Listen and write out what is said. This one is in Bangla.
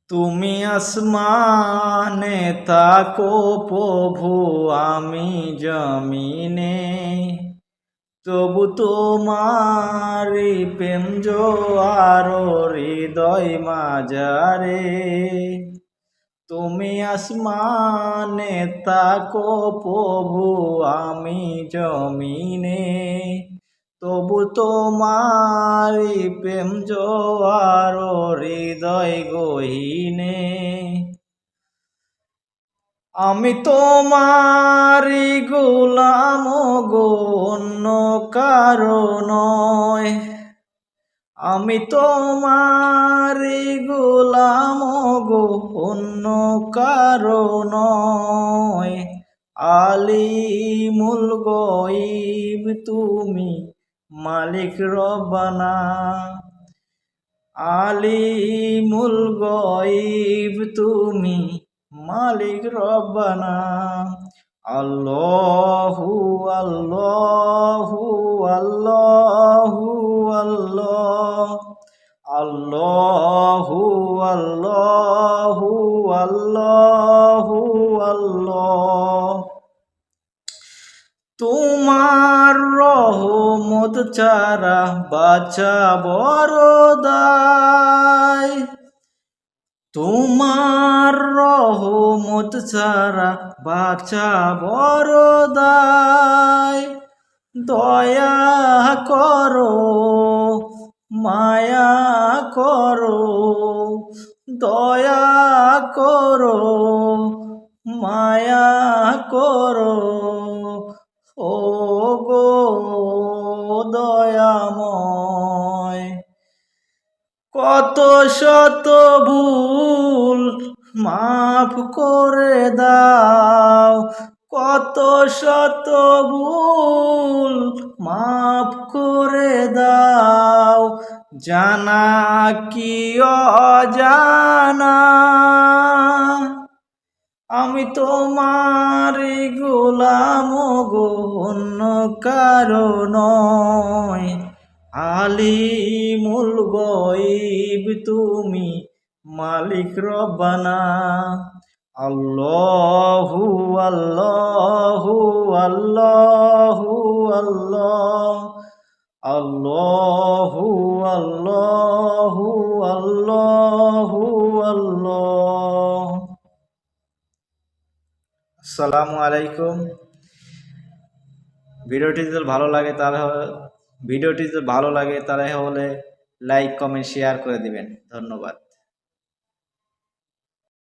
তুমি আসমানে থাকো প্রভু, আমি জমিনে, তবু তোমারি প্রেম জোয়ারো হৃদয় মাঝারে। তুমি আসমানে থাকো প্রভু, আমি জমিনে, তবু তোমারি প্রেম জোয়ারো হৃদয় গহীনে। আমি তোমারি গোলাম গো, অন্য কারো নয়। আমি তোমারি গোলাম গো, অন্য কারো নয়। আলিমুল গয়ব তুমি, মালিক রব্বানা। আলিমুল গয়ব তুমি, মালিক রব্বানা। আল্লাহু আল্লাহু আল্লাহু আল্লাহ, আল্লাহু আল্লাহু আল্লাহু আল্লাহ। তোমার রহমত ছাড়া বাঁচা বড় দায়। তোমার রহমত ছাড়া বাঁচা বড় দায়। দয়া করো, মায়া করো, দয়া করো, মায়া করো, ও গো দয়াময়। কত শত ভুল মাফ করে দাও, কত শত ভুল মাফ করে দাও, জানা কি অজানা। আমি তোমার গোলাম গো, অন্য কারো নয়। আলিমুল গয়ব তুমি, মালিক রব্বানা। আল্লাহু আল্লাহু আল্লাহু আল্লাহ, আল্লাহু আল্লাহু আল্লাহু আল্লাহ। আসসালামু আলাইকুম। ভিডিওটি যদি ভালো লাগে তাহলে লাইক কমেন্ট শেয়ার করে দিবেন। ধন্যবাদ।